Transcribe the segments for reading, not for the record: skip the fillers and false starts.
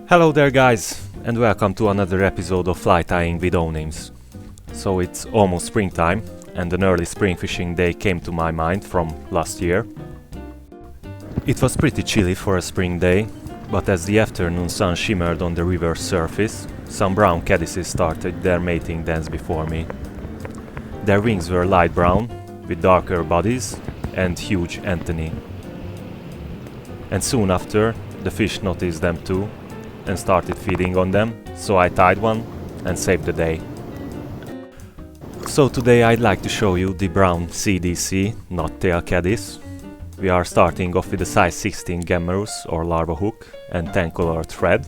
Hello there guys, and welcome to another episode of Flytying with Onymphs. So it's almost springtime, and an early spring fishing day came to my mind from last year. It was pretty chilly for a spring day, but as the afternoon sun shimmered on the river's surface, some brown caddises started their mating dance before me. Their wings were light brown, with darker bodies and huge antennae. And soon after, the fish noticed them too, and started feeding on them, so I tied one and saved the day. So today I'd like to show you the brown CDC Knottail Caddis. We are starting off with a size 16 gammarus or larva hook and 10 color thread.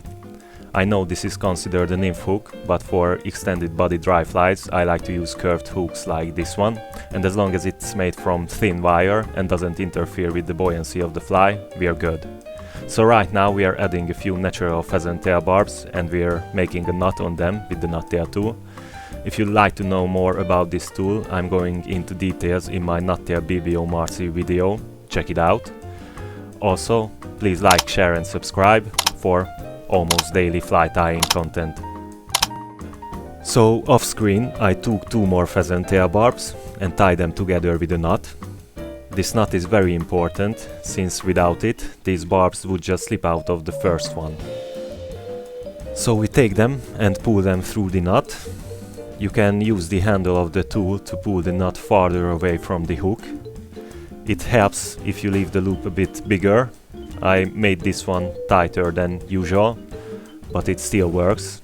I know this is considered a nymph hook, but for extended body dry flies I like to use curved hooks like this one, and as long as it's made from thin wire and doesn't interfere with the buoyancy of the fly, we are good. So right now we are adding a few natural pheasant tail barbs and we are making a knot on them with the Knottail tool. If you'd like to know more about this tool, I'm going into details in my Knottail Bibio Marci video, check it out. Also, please like, share and subscribe for almost daily fly tying content. So off screen I took two more pheasant tail barbs and tied them together with a knot. This knot is very important, since without it, these barbs would just slip out of the first one. So we take them and pull them through the knot. You can use the handle of the tool to pull the knot farther away from the hook. It helps if you leave the loop a bit bigger. I made this one tighter than usual, but it still works.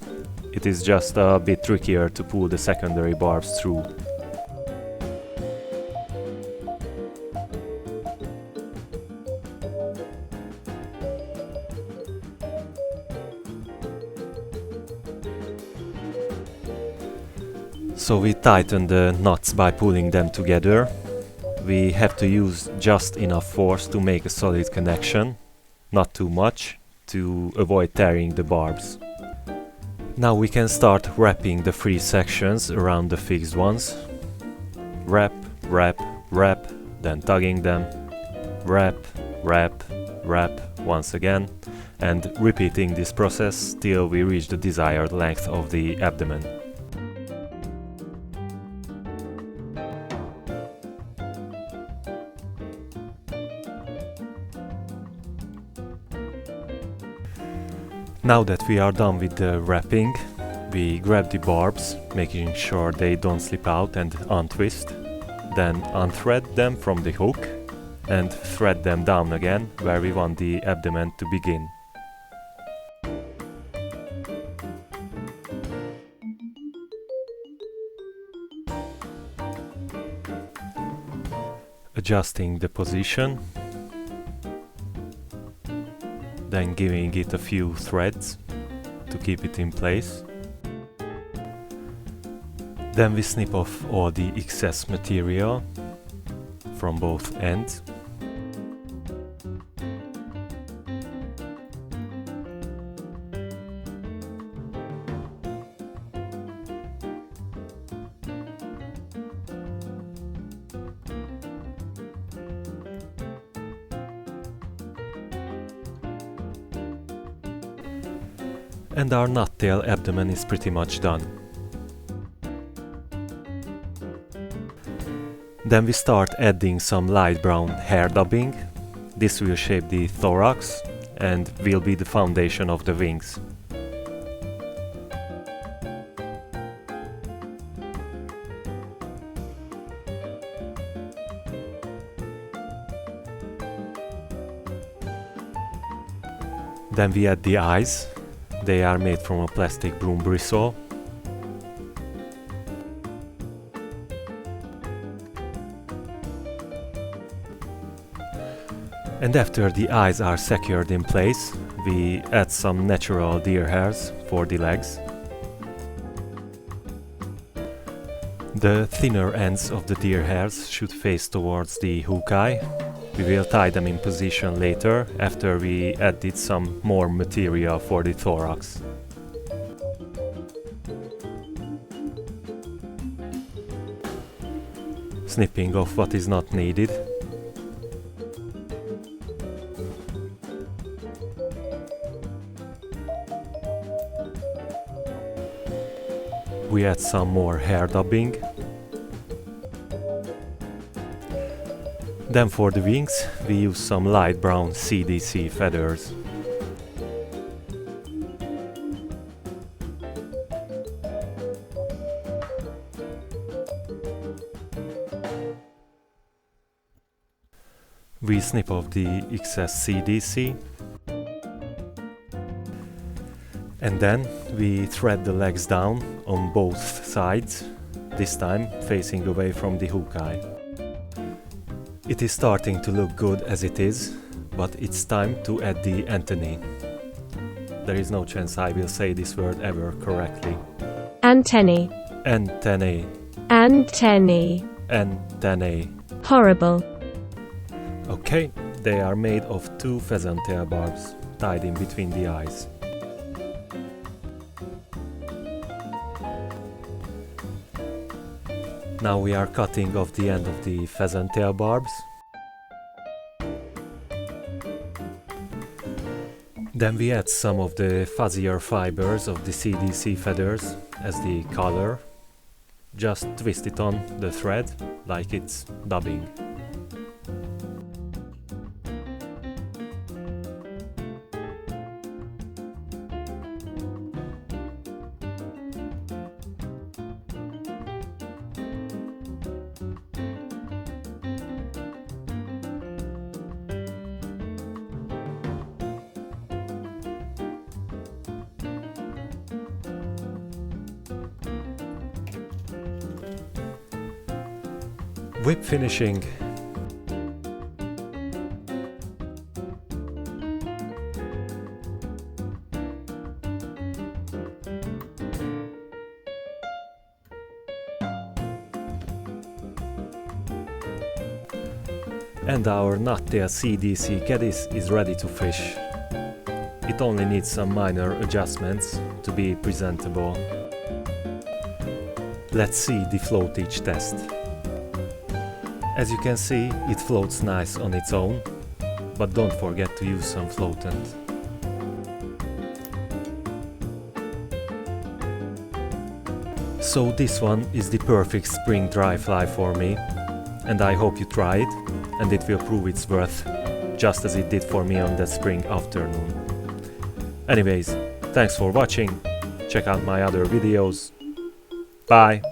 It is just a bit trickier to pull the secondary barbs through. So we tighten the knots by pulling them together. We have to use just enough force to make a solid connection, not too much, to avoid tearing the barbs. Now we can start wrapping the free sections around the fixed ones. Wrap, wrap, wrap, then tugging them. Wrap, wrap, wrap once again, and repeating this process till we reach the desired length of the abdomen. Now that we are done with the wrapping, we grab the barbs, making sure they don't slip out, and untwist. Then unthread them from the hook and thread them down again where we want the abdomen to begin. Adjusting the position, then giving it a few threads to keep it in place. Then we snip off all the excess material from both ends. And our knottail abdomen is pretty much done. Then we start adding some light brown hair dubbing. This will shape the thorax and will be the foundation of the wings. Then we add the eyes. They are made from a plastic broom bristle. And after the eyes are secured in place, we add some natural deer hairs for the legs. The thinner ends of the deer hairs should face towards the hook eye. We will tie them in position later, after we added some more material for the thorax. Snipping off what is not needed. We add some more hair dubbing. Then for the wings, we use some light brown CDC feathers. We snip off the excess CDC. And then we thread the legs down on both sides, this time facing away from the hook eye. It is starting to look good as it is, but it's time to add the antennae. There is no chance I will say this word ever correctly. Antennae. Antennae. Antennae. Antennae. Horrible. Okay, they are made of 2 pheasant tail barbs, tied in between the eyes. Now we are cutting off the end of the pheasant tail barbs. Then we add some of the fuzzier fibers of the CDC feathers as the collar. Just twist it on the thread like it's dubbing. Whip finishing. And our Knottail CDC Caddis is ready to fish. It only needs some minor adjustments to be presentable. Let's see the floatage test. As you can see, it floats nice on its own, but don't forget to use some floatant. So this one is the perfect spring dry fly for me, and I hope you try it, and it will prove its worth, just as it did for me on that spring afternoon. Anyways, thanks for watching, check out my other videos, bye!